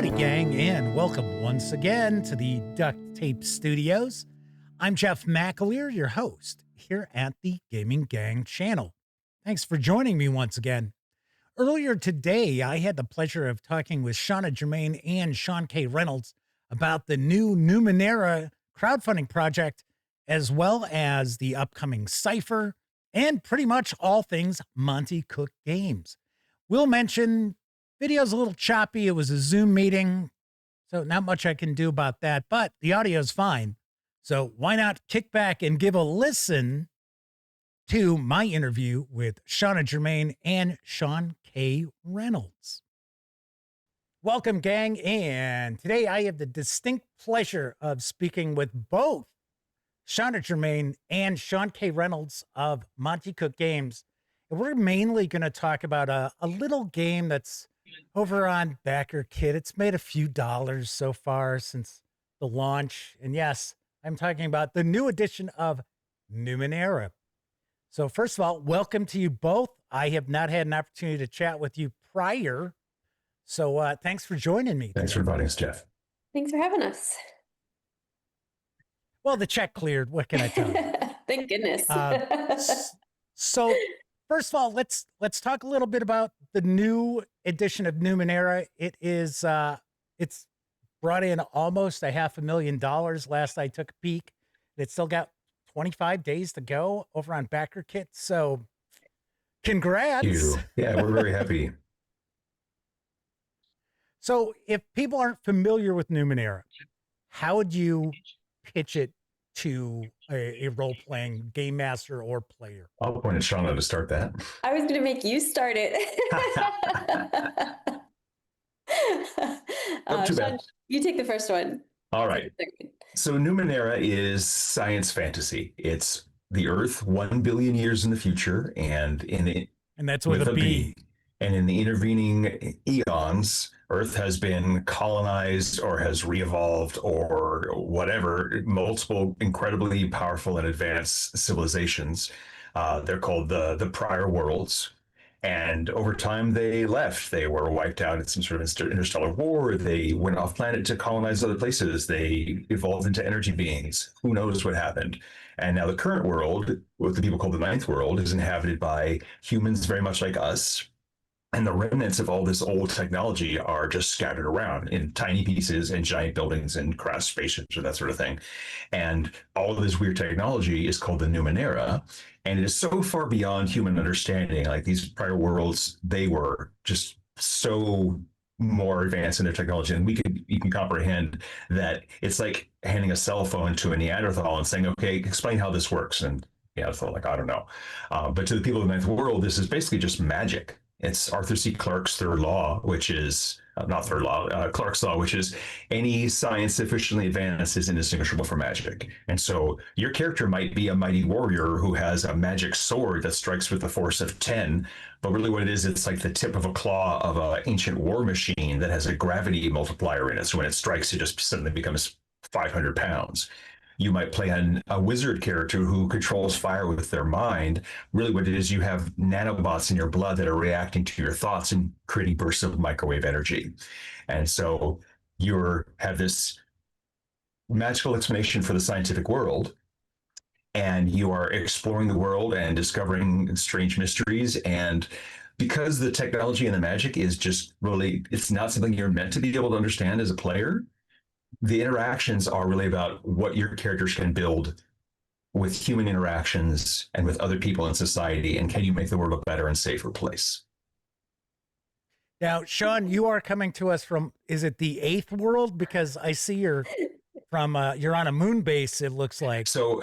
Howdy, gang, and welcome once again to the Duct Tape Studios. I'm Jeff McAleer, your host here at the Gaming Gang channel. Thanks for joining me once again. Earlier today, I had the pleasure of talking with Shanna Germain and Sean K. Reynolds about the new Numenera crowdfunding project, as well as the upcoming Cypher, and pretty much all things Monte Cook Games. We'll mention video's a little choppy. It was a Zoom meeting, so not much I can do about that, but the audio's fine. So why not kick back and give a listen to my interview with Shanna Germain and Sean K. Reynolds. Welcome, gang, and today I have the distinct pleasure of speaking with both Shanna Germain and Sean K. Reynolds of Monte Cook Games. And we're mainly going to talk about a little game that's over on BackerKit. It's made a few dollars so far since the launch. And yes, I'm talking about the new edition of Numenera. So first of all, welcome to you both. I have not had an opportunity to chat with you prior. So thanks for joining me. Thanks for inviting us, Jeff. Thanks for having us. Well, the check cleared. What can I tell you? Thank goodness. So first of all, let's talk a little bit about the new edition of Numenera. It is it's brought in almost $500,000 last I took a peek. It's still got 25 days to go over on BackerKit. So congrats. Yeah, we're very happy. So if people aren't familiar with Numenera, how would you pitch it to a role-playing game master or player? I'll point at Shanna to start that. I was going to make you start it. Too bad. Sean, you take the first one. All right. So Numenera is science fantasy. It's the Earth 1 billion years in the future, and that's with a B. And in the intervening eons, Earth has been colonized or has re-evolved or whatever, multiple incredibly powerful and advanced civilizations. They're called the prior worlds. And over time, they left. They were wiped out in some sort of interstellar war. They went off planet to colonize other places. They evolved into energy beings. Who knows what happened? And now the current world, what the people call the ninth world, is inhabited by humans very much like us. And the remnants of all this old technology are just scattered around in tiny pieces and giant buildings and crashed spaceships or that sort of thing. And all of this weird technology is called the Numenera. And it is so far beyond human understanding. Like these prior worlds, they were just so more advanced in their technology and you can comprehend that it's like handing a cell phone to a Neanderthal and saying, okay, explain how this works. And Neanderthal, like, I don't know. But to the people of the ninth world, this is basically just magic. It's Arthur C. Clarke's third law, which is Clarke's law, which is any science sufficiently advanced is indistinguishable from magic. And so your character might be a mighty warrior who has a magic sword that strikes with a force of 10, but really what it is, it's like the tip of a claw of an ancient war machine that has a gravity multiplier in it. So when it strikes, it just suddenly becomes 500 pounds. You might play a wizard character who controls fire with their mind. Really what it is, you have nanobots in your blood that are reacting to your thoughts and creating bursts of microwave energy. And so you have this magical explanation for the scientific world, and you are exploring the world and discovering strange mysteries. And because the technology and the magic is just really, it's not something you're meant to be able to understand as a player, the interactions are really about what your characters can build with human interactions and with other people in society, and can you make the world a better and safer place? Now, Sean, you are coming to us from, is it the eighth world? Because I see you're on a moon base, it looks like. So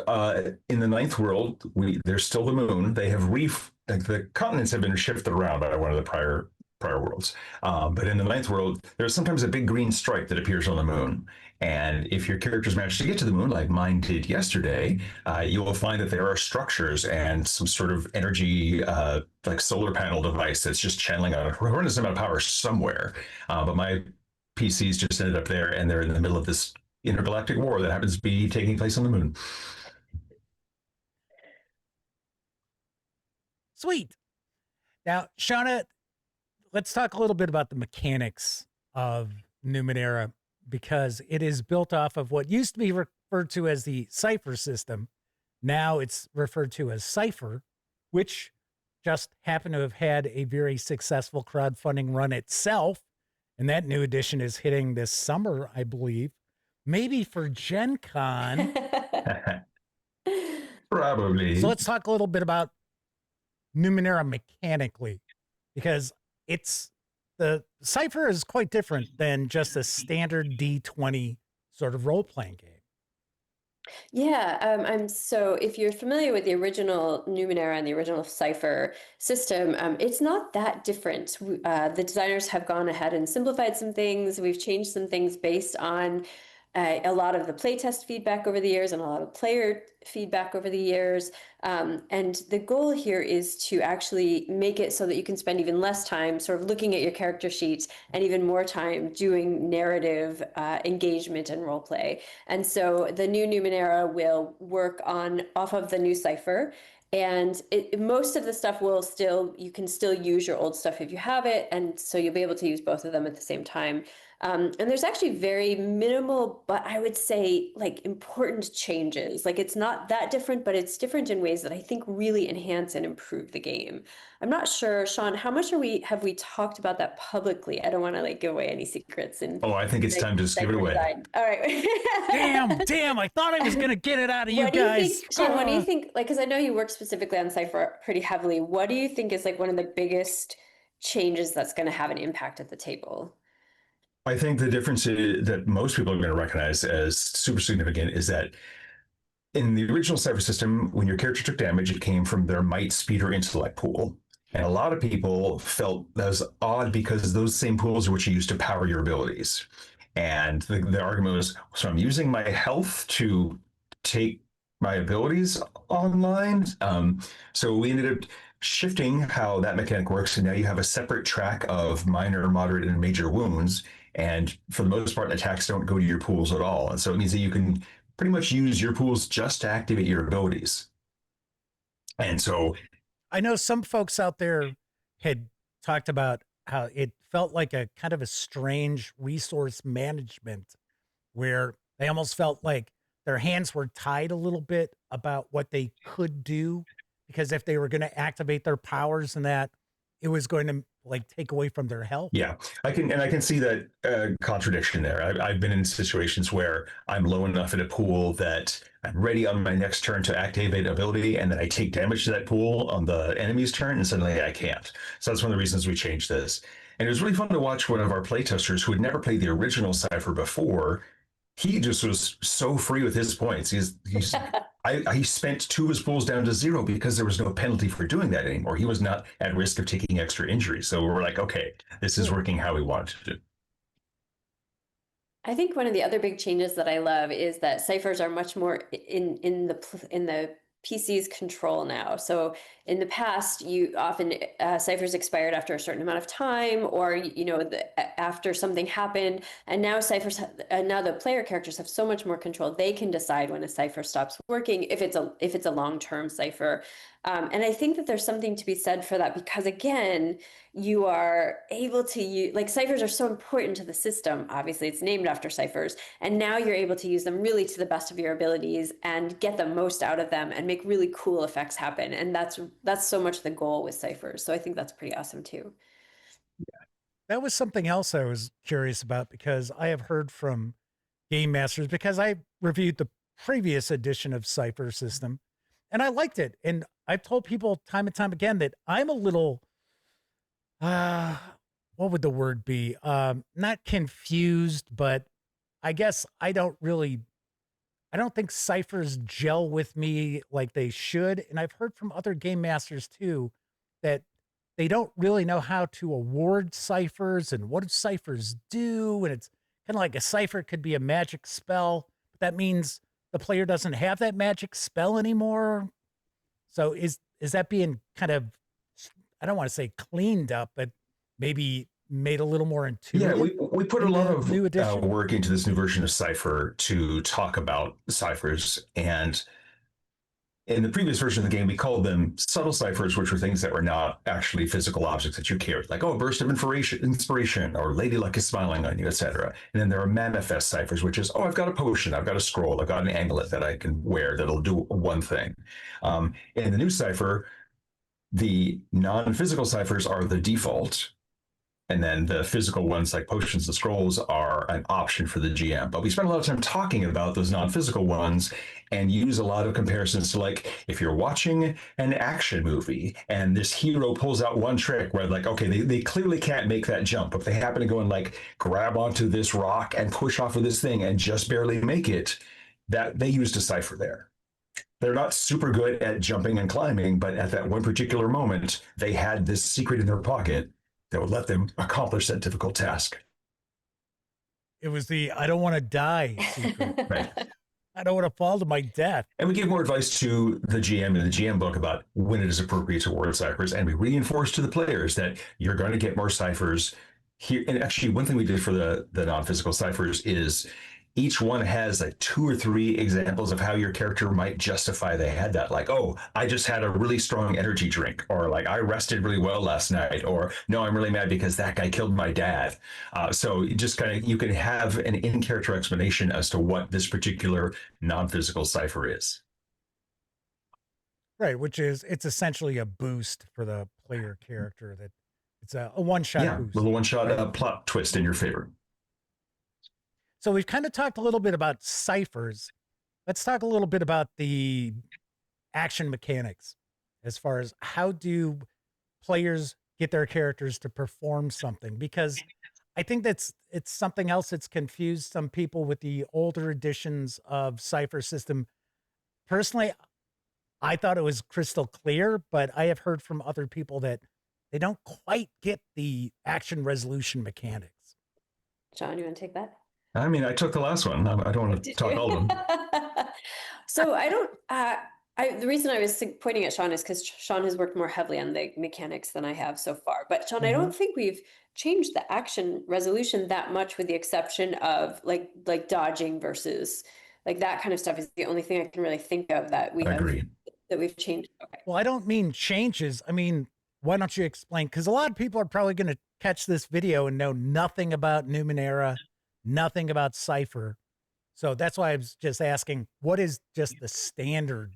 in the ninth world, there's still the moon. They have the continents have been shifted around by one of the prior worlds. But in the ninth world, there's sometimes a big green stripe that appears on the moon. And if your characters manage to get to the moon, like mine did yesterday, you will find that there are structures and some sort of energy, like solar panel device that's just channeling a horrendous amount of power somewhere. But my PCs just ended up there, and they're in the middle of this intergalactic war that happens to be taking place on the moon. Sweet. Now, Shanna, let's talk a little bit about the mechanics of Numenera because it is built off of what used to be referred to as the Cypher system. Now it's referred to as Cypher, which just happened to have had a very successful crowdfunding run itself. And that new edition is hitting this summer, I believe, maybe for Gen Con. Probably. So let's talk a little bit about Numenera mechanically, because the Cypher is quite different than just a standard D20 sort of role-playing game. Yeah, so if you're familiar with the original Numenera and the original Cypher system, it's not that different. The designers have gone ahead and simplified some things. We've changed some things based on a lot of the playtest feedback over the years and a lot of player feedback over the years. And the goal here is to actually make it so that you can spend even less time sort of looking at your character sheets and even more time doing narrative engagement and role play. And so the new Numenera will work off of the new Cypher. And most of the stuff you can still use your old stuff if you have it. And so you'll be able to use both of them at the same time. And there's actually very minimal, but I would say like important changes. Like it's not that different, but it's different in ways that I think really enhance and improve the game. I'm not sure, Sean, how much have we talked about that publicly? I don't want to like give away any secrets. I think it's time to just give it away. All right. Damn! I thought I was gonna get it out of you What guys. Do you think, Sean, what do you think? Like, because I know you work specifically on Cypher pretty heavily. What do you think is like one of the biggest changes that's going to have an impact at the table? I think the difference that most people are going to recognize as super significant is that in the original Cypher system, when your character took damage, it came from their might, speed, or intellect pool. And a lot of people felt that was odd because those same pools are what you use to power your abilities. And the argument was, so I'm using my health to take my abilities online. So we ended up shifting how that mechanic works. And now you have a separate track of minor, moderate, and major wounds. And for the most part, attacks don't go to your pools at all. And so it means that you can pretty much use your pools just to activate your abilities. And so I know some folks out there had talked about how it felt like a kind of a strange resource management where they almost felt like their hands were tied a little bit about what they could do, because if they were going to activate their powers and that, it was going to like take away from their health. Yeah, I can see that contradiction there. I've been in situations where I'm low enough in a pool that I'm ready on my next turn to activate ability, and then I take damage to that pool on the enemy's turn, and suddenly I can't. So that's one of the reasons we changed this. And it was really fun to watch one of our playtesters who had never played the original Cypher before. He just was so free with his points. He spent 2 of his pools down to 0 because there was no penalty for doing that anymore. He was not at risk of taking extra injuries. So we're like, okay, this is working how we want it to. I think one of the other big changes that I love is that ciphers are much more in the PC's control now. So in the past, you often ciphers expired after a certain amount of time, or after something happened. And now now the player characters have so much more control. They can decide when a cipher stops working if it's a long-term cipher. And I think that there's something to be said for that, because again, you are able to use, like, ciphers are so important to the system. Obviously, it's named after ciphers. And now you're able to use them really to the best of your abilities and get the most out of them and make really cool effects happen. And that's so much the goal with ciphers. So I think that's pretty awesome too. Yeah. That was something else I was curious about, because I have heard from game masters, because I reviewed the previous edition of Cypher system and I liked it. And I've told people time and time again that I'm a little, what would the word be? Not confused, but I guess I don't think ciphers gel with me like they should. And I've heard from other game masters too, that they don't really know how to award ciphers and what do ciphers do. And it's kind of like a cipher could be a magic spell, but that means the player doesn't have that magic spell anymore. So is that being kind of, I don't want to say cleaned up, but maybe made a little more intuitive? Yeah, we put a lot of new edition work into this new version of Cypher to talk about ciphers. And in the previous version of the game, we called them subtle ciphers, which were things that were not actually physical objects that you carried, like, oh, a burst of inspiration, or Lady Luck is smiling on you, etc. And then there are manifest ciphers, which is, oh, I've got a potion, I've got a scroll, I've got an amulet that I can wear that'll do one thing. In the new cipher, the non-physical ciphers are the default, and then the physical ones like potions and scrolls are an option for the GM. But we spend a lot of time talking about those non-physical ones and use a lot of comparisons to, like, if you're watching an action movie and this hero pulls out one trick where, like, okay, they clearly can't make that jump, but they happen to go and like grab onto this rock and push off of this thing and just barely make it, that they used a cipher there. They're not super good at jumping and climbing, but at that one particular moment, they had this secret in their pocket that would let them accomplish that difficult task. It was the I don't want to die secret. Right. I don't want to fall to my death. And we give more advice to the GM in the GM book about when it is appropriate to word ciphers. And we reinforce to the players that you're going to get more ciphers here. And actually, one thing we did for the non-physical ciphers is each one has like 2 or 3 examples of how your character might justify they had that. Like, oh, I just had a really strong energy drink, or like, I rested really well last night, or no, I'm really mad because that guy killed my dad. So just kind of, you can have an in-character explanation as to what this particular non-physical cipher is. Right, which is, it's essentially a boost for the player character. That it's a one-shot boost. Little one-shot plot twist in your favor. So we've kind of talked a little bit about ciphers. Let's talk a little bit about the action mechanics, as far as how do players get their characters to perform something, because I think it's something else that's confused some people with the older editions of Cypher system. Personally, I thought it was crystal clear, but I have heard from other people that they don't quite get the action resolution mechanics. Sean, you want to take that? I mean, I took the last one. I don't want to talk all of them. So I don't, the reason I was pointing at Sean is because Sean has worked more heavily on the mechanics than I have so far. But Sean, I don't think we've changed the action resolution that much, with the exception of like dodging versus like that kind of stuff is the only thing I can really think of that we have that we've changed. Okay. Well, I don't mean changes. I mean, why don't you explain? Because a lot of people are probably going to catch this video and know nothing about Numenera, nothing about Cypher. So that's why I was just asking, what is just the standard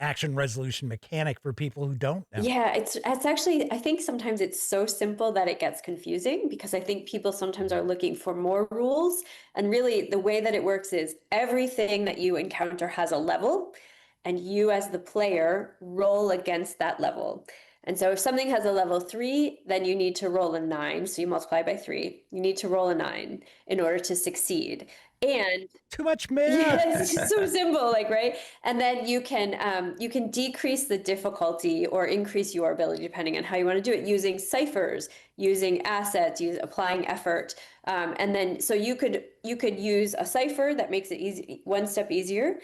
action resolution mechanic for people who don't know? Yeah, it's actually, I think sometimes it's so simple that it gets confusing, because I think people sometimes are looking for more rules. And really the way that it works is everything that you encounter has a level, and you as the player roll against that level. And so if something has a level 3, then you need to roll a 9. So you multiply by 3. You need to roll a 9 in order to succeed. And too much math. Yeah, it's just so simple, like, right? And then you can decrease the difficulty or increase your ability depending on how you want to do it, using ciphers, using assets, applying effort. And then so you could use a cipher that makes it easy, one step easier.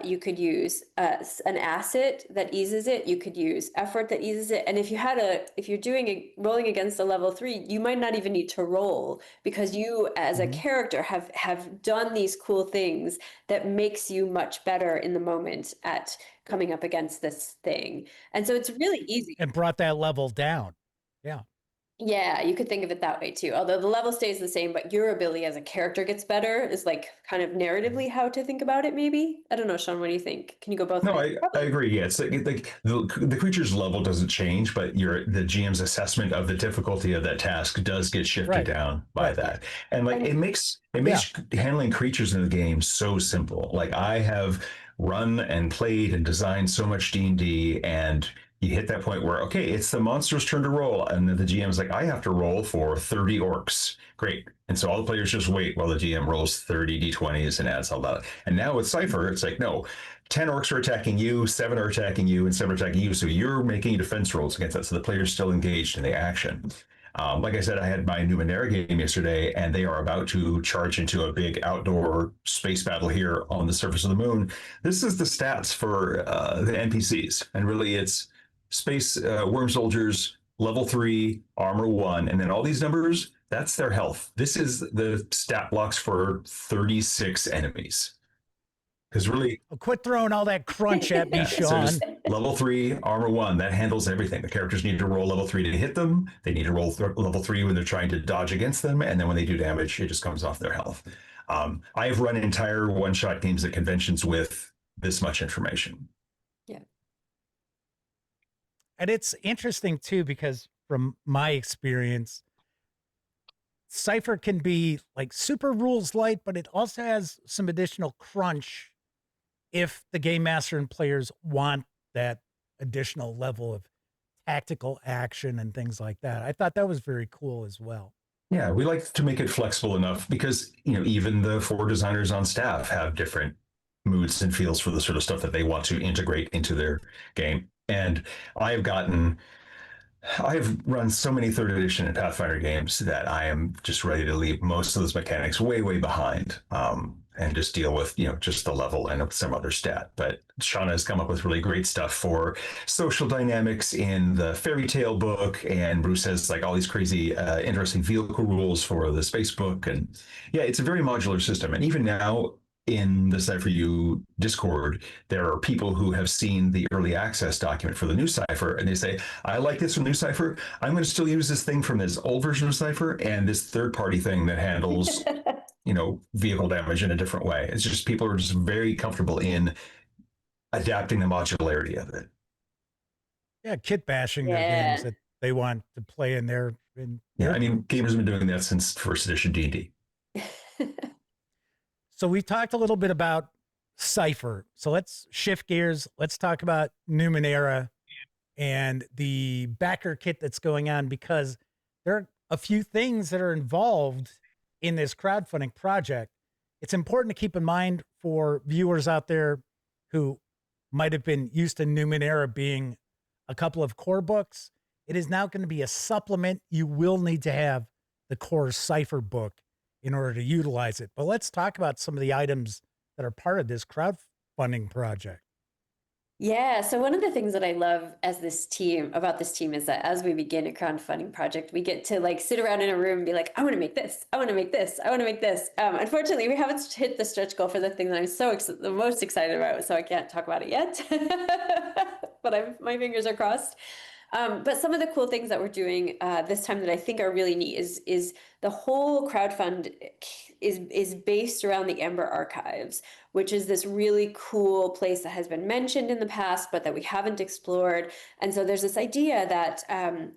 You could use an asset that eases it. You could use effort that eases it. And if you're rolling against a level 3, you might not even need to roll, because you as a character have done these cool things that makes you much better in the moment at coming up against this thing. And so it's really easy. And brought that level down. Yeah. Yeah, you could think of it that way too. Although the level stays the same, but your ability as a character gets better, is like kind of narratively how to think about it, maybe. I don't know, Sean, what do you think? Can you go both ways? No, I agree. Yeah, it's like the creature's level doesn't change, but the GM's assessment of the difficulty of that task does get shifted down by that. And like it makes handling creatures in the game so simple. Like, I have run and played and designed so much D&D, and you hit that point where, okay, it's the monster's turn to roll. And then the GM is like, I have to roll for 30 orcs. Great. And so all the players just wait while the GM rolls 30 d20s and adds all that. And now with Cypher, it's like, no, 10 orcs are attacking you, 7 are attacking you, and 7 are attacking you. So you're making defense rolls against that. So the player's still engaged in the action. Like I said, I had my Numenera game yesterday, and they are about to charge into a big outdoor space battle here on the surface of the moon. This is the stats for the NPCs. And really, it's space worm soldiers, level 3, armor 1, and then all these numbers, that's their health. This is the stat blocks for 36 enemies. Because really, Quit throwing all that crunch at me, yeah, so Sean. just level 3 armor 1 that handles everything. The characters need to roll level 3 to hit them. They need to roll level 3 when they're trying to dodge against them, and then when they do damage, it just comes off their health. I have run entire one-shot games at conventions with this much information. Yeah. And it's interesting too, because from my experience, Cypher can be like super rules light, but it also has some additional crunch if the game master and players want that additional level of tactical action and things like that. I thought that was very cool as well. Yeah, we like to make it flexible enough because, even the 4 designers on staff have different moods and feels for the sort of stuff that they want to integrate into their game. And I've run so many 3rd edition and Pathfinder games that I am just ready to leave most of those mechanics way, way behind, and just deal with, just the level and some other stat. But Shanna has come up with really great stuff for social dynamics in the fairy tale book, and Bruce has like all these crazy, interesting vehicle rules for the space book. And yeah, it's a very modular system. And even now, in the Cypher U Discord, there are people who have seen the early access document for the new Cypher, and they say, I like this from new Cypher. I'm going to still use this thing from this old version of Cypher and this third-party thing that handles, vehicle damage in a different way. It's just people are just very comfortable in adapting the modularity of it. Yeah, kit bashing their games that they want to play in their. Gamers have been doing that since first edition D&D. So we talked a little bit about Cypher. So let's shift gears. Let's talk about Numenera and the BackerKit that's going on, because there are a few things that are involved in this crowdfunding project. It's important to keep in mind for viewers out there who might have been used to Numenera being a couple of core books. It is now going to be a supplement. You will need to have the core Cypher book in order to utilize it. But let's talk about some of the items that are part of this crowdfunding project. Yeah, so one of the things that I love about this team is that as we begin a crowdfunding project, we get to like sit around in a room and be like, I want to make this, I want to make this, I want to make this. Unfortunately, we haven't hit the stretch goal for the thing that I'm the most excited about, so I can't talk about it yet. But my fingers are crossed. But some of the cool things that we're doing this time that I think are really neat is the whole crowdfund is based around the Amber Archives, which is this really cool place that has been mentioned in the past, but that we haven't explored. And so there's this idea that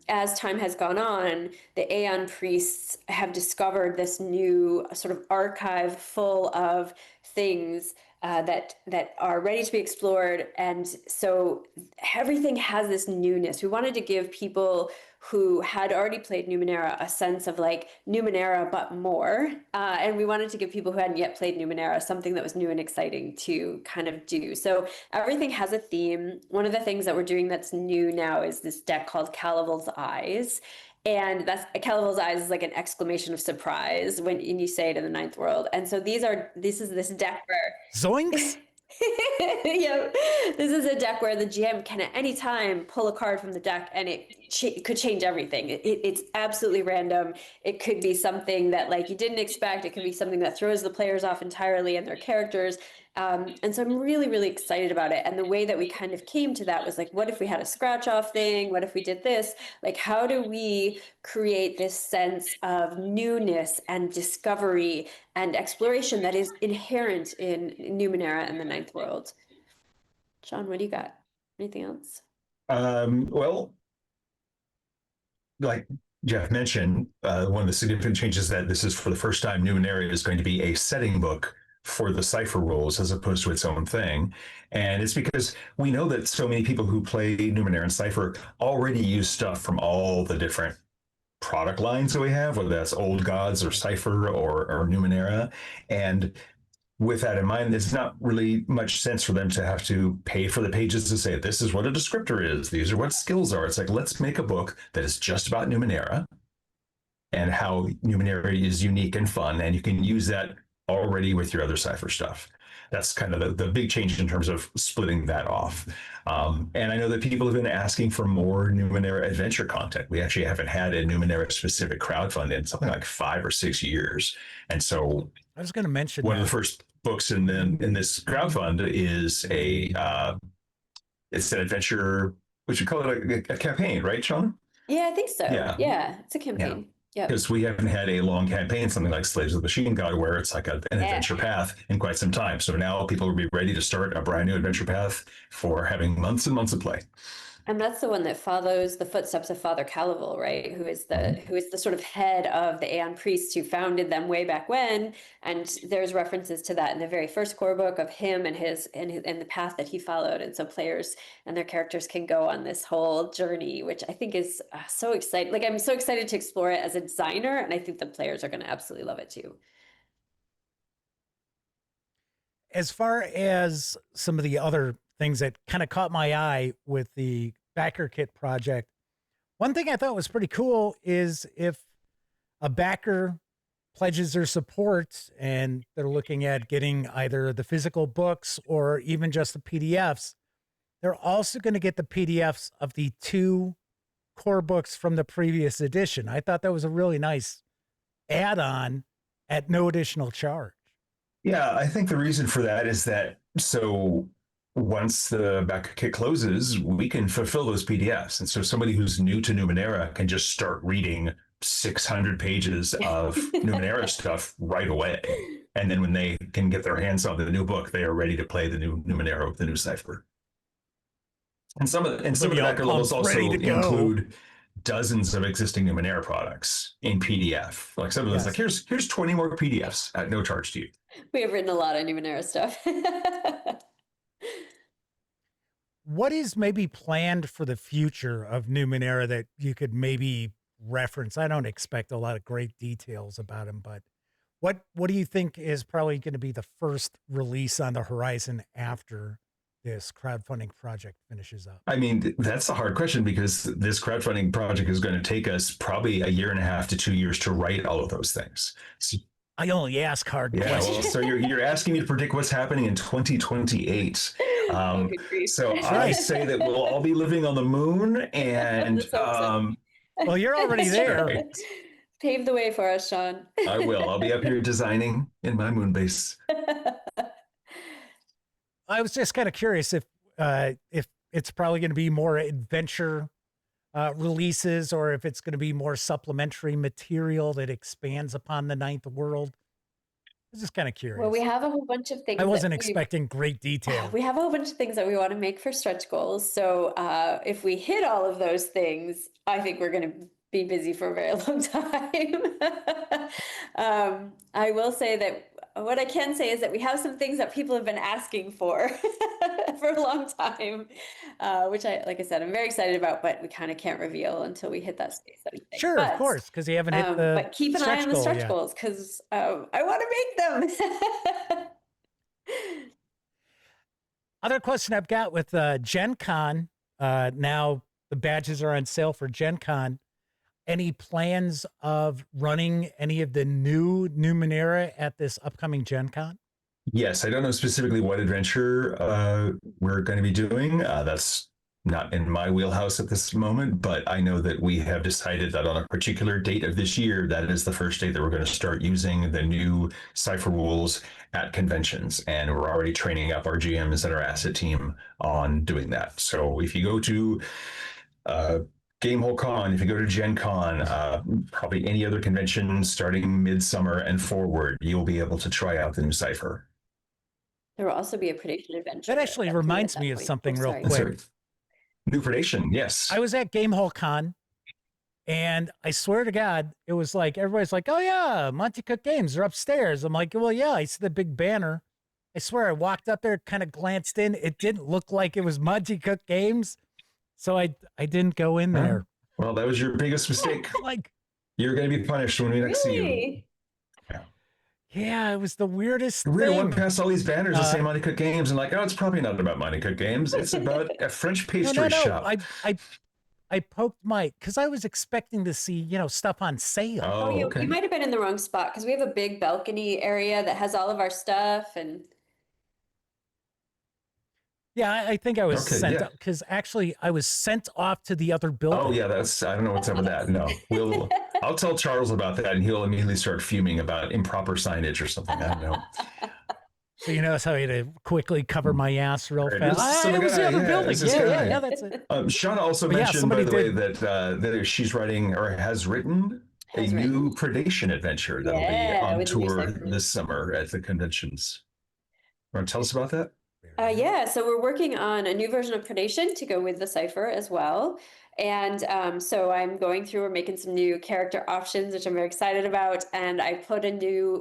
as time has gone on, the Aeon priests have discovered this new sort of archive full of things that are ready to be explored. And so everything has this newness. We wanted to give people who had already played Numenera a sense of like Numenera, but more. And we wanted to give people who hadn't yet played Numenera something that was new and exciting to kind of do. So everything has a theme. One of the things that we're doing that's new now is this deck called Calivel's Eyes. And Calivel's Eyes is like an exclamation of surprise when you say it in the Ninth World. And so this is this deck where Zoinks! Yeah, this is a deck where the GM can at any time pull a card from the deck, and it could change everything. It's absolutely random. It could be something that like you didn't expect. It could be something that throws the players off entirely and their characters. And so I'm really, really excited about it. And the way that we kind of came to that was like, what if we had a scratch off thing? What if we did this? Like, how do we create this sense of newness and discovery and exploration that is inherent in Numenera and the Ninth World? Sean, what do you got? Anything else? Well, like Jeff mentioned, one of the significant changes that this is for the first time, Numenera is going to be a setting book for the Cypher rules as opposed to its own thing. And it's because we know that so many people who play Numenera and Cypher already use stuff from all the different product lines that we have, whether that's Old Gods or Cypher or Numenera. And with that in mind, it's not really much sense for them to have to pay for the pages to say, this is what a descriptor is, these are what skills are. It's like, let's make a book that is just about Numenera and how Numenera is unique and fun, and you can use that already with your other Cypher stuff. That's kind of the big change in terms of splitting that off. And I know that people have been asking for more Numenera adventure content. We actually haven't had a Numenera specific crowdfund in something like 5 or 6 years. And so I was going to mention one of the first books in this crowdfund is it's an adventure. We should call it a campaign, right, Sean? Yeah, I think so. Yeah, it's a campaign. Yeah. Because we haven't had a long campaign, something like Slaves of the Machine God, where it's like an adventure path in quite some time. So now people will be ready to start a brand new adventure path for having months and months of play. And that's the one that follows the footsteps of Father Calival, right? Who is the sort of head of the Aeon priests who founded them way back when. And there's references to that in the very first core book of him and the path that he followed. And so players and their characters can go on this whole journey, which I think is so exciting. Like, I'm so excited to explore it as a designer, and I think the players are going to absolutely love it too. As far as some of the other things that kind of caught my eye with the BackerKit project, one thing I thought was pretty cool is if a backer pledges their support and they're looking at getting either the physical books or even just the PDFs, they're also going to get the PDFs of the 2 core books from the previous edition. I thought that was a really nice add-on at no additional charge. Yeah, I think the reason for that is that so once the BackerKit closes, we can fulfill those PDFs. And so somebody who's new to Numenera can just start reading 600 pages of Numenera stuff right away. And then when they can get their hands on the new book, they are ready to play the new Numenera with the new Cypher. And some of the backer levels also include dozens of existing Numenera products in PDF. Like some of those, like here's 20 more PDFs at no charge to you. We have written a lot of Numenera stuff. What is maybe planned for the future of Numenera that you could maybe reference? I don't expect a lot of great details about him, but what do you think is probably going to be the first release on the horizon after this crowdfunding project finishes up? I mean, that's a hard question because this crowdfunding project is going to take us probably 1.5 to 2 years to write all of those things. So, I only ask hard questions. Well, so you're asking me to predict what's happening in 2028. So I say that we'll all be living on the moon, and well, you're already there. Right. Pave the way for us, Sean. I will. I'll be up here designing in my moon base. I was just kind of curious if it's probably going to be more adventure releases, or if it's going to be more supplementary material that expands upon the Ninth World. I was just kind of curious. Well, we have a whole bunch of things. I wasn't expecting great detail. We have a whole bunch of things that we want to make for stretch goals. So if we hit all of those things, I think we're going to be busy for a very long time. I will say that what I can say is that we have some things that people have been asking for for a long time, which like I said, I'm very excited about, but we kind of can't reveal until we hit that space. Sure, of course, because you haven't hit the but keep an eye on the stretch goals, because I want to make them. Other question I've got with Gen Con, now the badges are on sale for Gen Con. Any plans of running any of the new Numenera at this upcoming Gen Con? Yes, I don't know specifically what adventure we're going to be doing. That's not in my wheelhouse at this moment, but I know that we have decided that on a particular date of this year, that is the first day that we're going to start using the new Cypher rules at conventions. And we're already training up our GMs and our asset team on doing that. So if you go to Gamehole Con, if you go to Gen Con, probably any other convention starting midsummer and forward, you'll be able to try out the new Cypher. There will also be a predation adventure. That actually reminds me of something real quick. New predation, yes. I was at Gamehole Con, and I swear to God, it was like, everybody's like, oh yeah, Monte Cook Games, they're upstairs. I'm like, well, yeah, I see the big banner. I swear I walked up there, kind of glanced in. It didn't look like it was Monte Cook Games. So I didn't go in there. Well, that was your biggest mistake. Like, you're going to be punished when we next see you. Yeah, it was the weirdest thing. We went past all these banners that say Monte Cook Games and like, oh, it's probably not about Monte Cook Games. It's about a French pastry shop. I poked because I was expecting to see, stuff on sale. Oh, you might have been in the wrong spot, because we have a big balcony area that has all of our stuff. And yeah, I think I was sent up, because actually I was sent off to the other building. Oh yeah, I don't know what's up with that. No, I'll tell Charles about that, and he'll immediately start fuming about improper signage or something. I don't know. So you notice how I had to quickly cover my ass real Right. fast. So It was the other building. this is Yeah, that's it. Shauna also But yeah, mentioned, by somebody the way, did- that she's writing or has written a Has new written. predation adventure that'll be Yeah, on with the new tour Cypher. this summer at the conventions. Want to tell us about that? Yeah, so we're working on a new version of Predation to go with the Cypher as well. And so I'm going through, we're making some new character options, which I'm very excited about. And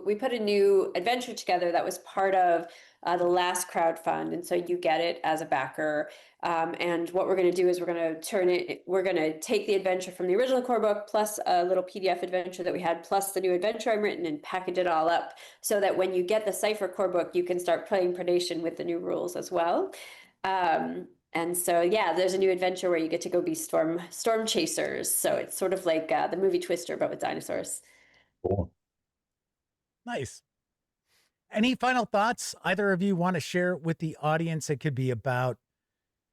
we put a new adventure together that was part of the last crowdfund. And so you get it as a backer. And what we're going to do is we're going to take the adventure from the original core book, plus a little PDF adventure that we had, plus the new adventure I've written, and package it all up so that when you get the Cypher core book, you can start playing Predation with the new rules as well. And so, yeah, there's a new adventure where you get to go be storm chasers. So it's sort of like the movie Twister, but with dinosaurs. Cool. Nice. Any final thoughts either of you want to share with the audience? It could be about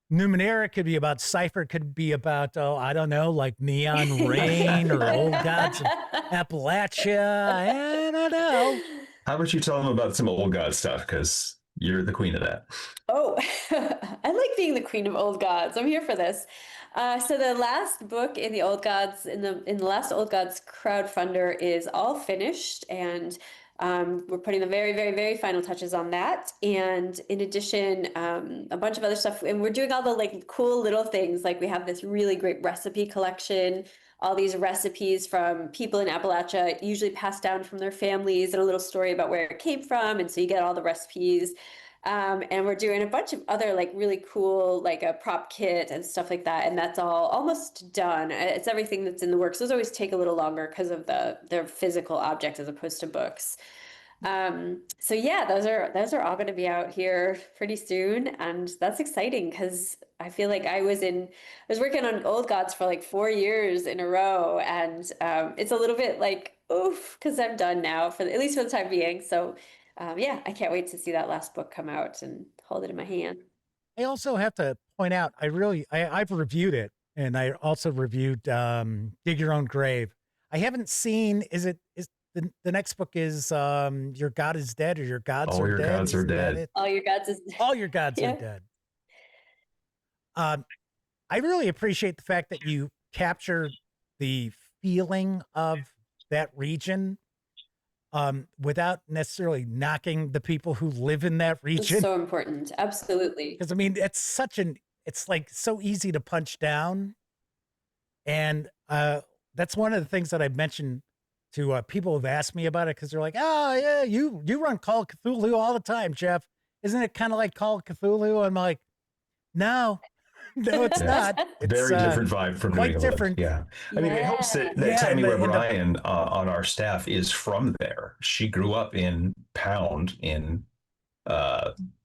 Numenera, could be about Cypher, could be about, oh, I don't know, like Neon Rain or Old Gods of Appalachia. I don't know. How about you tell them about some old god stuff? Because you're the queen of that. Oh, I like being the queen of old gods. I'm here for this. So the last book in the Old Gods, in the last Old Gods crowdfunder is all finished, and we're putting the very, very, very final touches on that. And in addition, a bunch of other stuff, and we're doing all the like cool little things. Like we have this really great recipe collection, all these recipes from people in Appalachia, usually passed down from their families, and a little story about where it came from. And so you get all the recipes. And we're doing a bunch of other like really cool, like a prop kit and stuff like that. And that's all almost done. It's everything that's in the works. Those always take a little longer because of their physical object as opposed to books. So yeah, those are all going to be out here pretty soon, and that's exciting because I feel like I was working on Old Gods for like 4 years in a row, and it's a little bit like oof because I'm done now at least for the time being. So yeah, I can't wait to see that last book come out and hold it in my hand. I also have to point out, I've reviewed it, and I also reviewed Dig Your Own Grave. I haven't seen, is the next book is Your God is Dead, or Your Gods All Are Your Dead? Gods Are Dead. All Your Gods is All Your Gods Yeah. Are Dead. I really appreciate the fact that you captured the feeling of that region without necessarily knocking the people who live in that It's region. so important. Absolutely. Because I mean, it's like so easy to punch down. And that's one of the things that I've mentioned to people who've asked me about it, because they're like, oh yeah, you run Call of Cthulhu all the time, Jeff. Isn't it kind of like Call of Cthulhu? I'm like, no, it's not. It's very different vibe from quite New England. different. Yeah. I mean, it helps that Tammy Webb Ryan on our staff is from there. She grew up in Pound in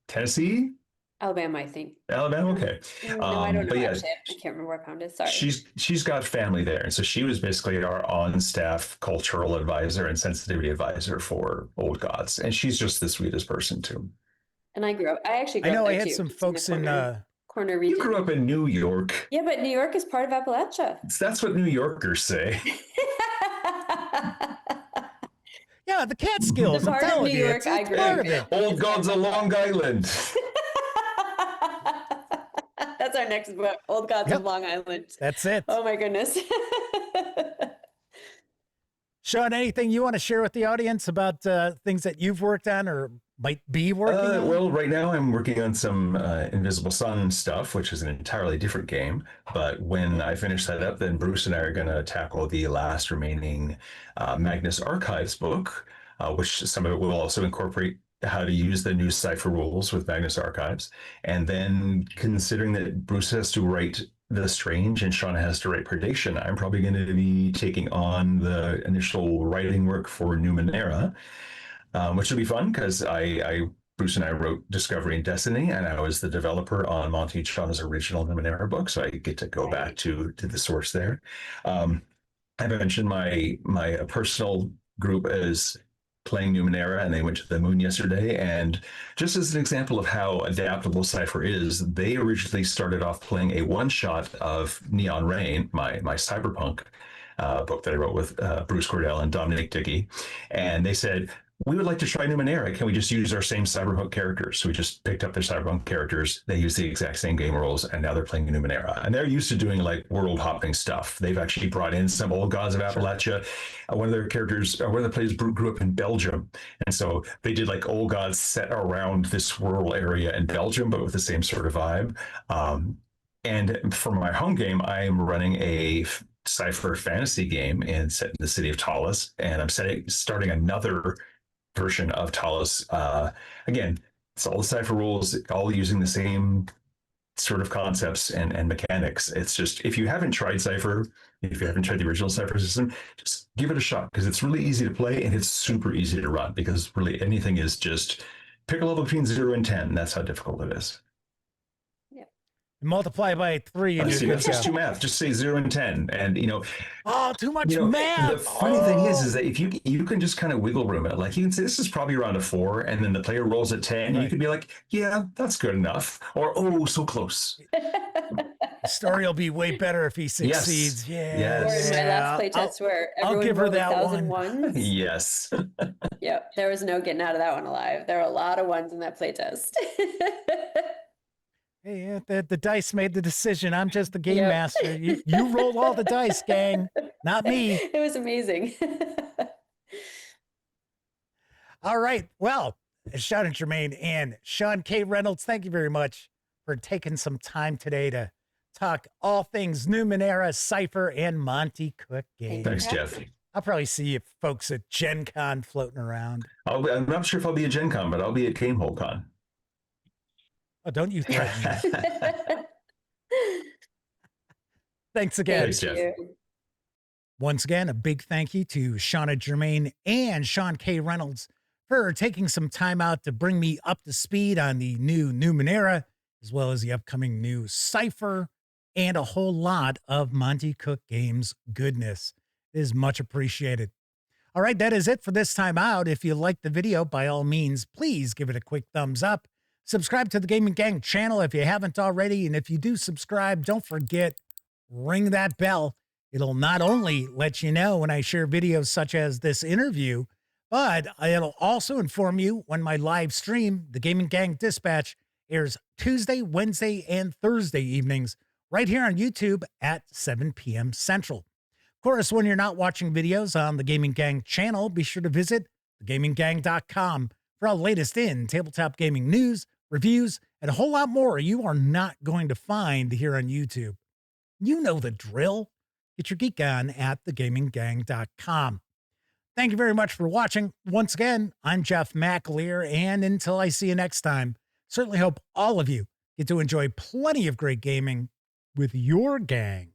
Tennessee. Alabama, I think. Alabama, okay. No, I don't know. But yeah, Actually, I can't remember where Pound is. Sorry. she's got family there, and so she was basically our on-staff cultural advisor and sensitivity advisor for Old Gods, and she's just the sweetest person too. And I actually grew up I know there I had too. some It's folks in the corner region. You grew up in New York. Yeah, but New York is part of Appalachia. That's what New Yorkers say. Yeah, the Catskills. The part of New York I grew up in. Old Gods of Long Island. That's our next book, Old Gods of Long Island. That's it. Oh my goodness. Sean, anything you want to share with the audience about things that you've worked on or might be working on? Well, right now I'm working on some Invisible Sun stuff, which is an entirely different game. But when I finish that up, then Bruce and I are going to tackle the last remaining Magnus Archives book, which some of it will also incorporate how to use the new Cypher rules with Magnus Archives. And then considering that Bruce has to write The Strange and Shauna has to write Predation, I'm probably going to be taking on the initial writing work for Numenera, which will be fun because Bruce and I wrote Discovery and Destiny, and I was the developer on Monty and Shauna's original Numenera book, so I get to go back to the source there. I mentioned my personal group as playing Numenera, and they went to the moon yesterday. And just as an example of how adaptable Cypher is, they originally started off playing a one-shot of Neon Rain, my cyberpunk book that I wrote with Bruce Cordell and Dominic Dickey. And they said, we would like to try Numenera. Can we just use our same Cyberpunk characters? So we just picked up their Cyberpunk characters. They use the exact same game rules, and now they're playing Numenera. And they're used to doing like world hopping stuff. They've actually brought in some old gods of Appalachia. One of their characters, one of the players grew up in Belgium. And so they did like old gods set around this rural area in Belgium, but with the same sort of vibe. And for my home game, I'm running a Cypher fantasy game and set in the city of Talus. And I'm starting another version of Talus. Again, it's all the Cypher rules, all using the same sort of concepts and mechanics. It's just, if you haven't tried Cypher, if you haven't tried the original Cypher system, just give it a shot, because it's really easy to play and it's super easy to run, because really anything is just pick a level between 0 and 10. That's how difficult it is. Multiply by 3 and that's just too math. Just say 0 and 10, and too much math. The funny thing is that if you can just kind of wiggle room it, like you can say this is probably around a 4, and then the player rolls at 10, and you could be like, yeah, that's good enough, or oh, so close. The story will be way better if he succeeds. Yes. Or in my last playtest where everyone I'll give her rolled that 1,000 one. ones. Yes. Yep, there was no getting out of that one alive. There were a lot of ones in that playtest. Hey, the dice made the decision. I'm just the game master. You roll all the dice, gang, not me. It was amazing. All right. Well, Shanna Germain and Sean K. Reynolds, thank you very much for taking some time today to talk all things Numenera, Cypher, and Monte Cook Games. Thanks, Jeff. I'll probably see you folks at Gen Con floating around. I'm not sure if I'll be at Gen Con, but I'll be at Gamehole Con. Oh, don't you threaten me. Thanks again. Thanks, Jeff. Once again, a big thank you to Shanna Germain and Sean K. Reynolds for taking some time out to bring me up to speed on the new Numenera, as well as the upcoming new Cypher, and a whole lot of Monte Cook Games goodness. It is much appreciated. All right, that is it for this time out. If you liked the video, by all means, please give it a quick thumbs up. Subscribe to the Gaming Gang channel if you haven't already. And if you do subscribe, don't forget, ring that bell. It'll not only let you know when I share videos such as this interview, but it'll also inform you when my live stream, the Gaming Gang Dispatch, airs Tuesday, Wednesday, and Thursday evenings right here on YouTube at 7 p.m. Central. Of course, when you're not watching videos on the Gaming Gang channel, be sure to visit thegaminggang.com for our latest in tabletop gaming news, reviews, and a whole lot more you are not going to find here on YouTube. You know the drill. Get your geek on at thegaminggang.com. Thank you very much for watching. Once again, I'm Jeff McAleer, and until I see you next time, certainly hope all of you get to enjoy plenty of great gaming with your gang.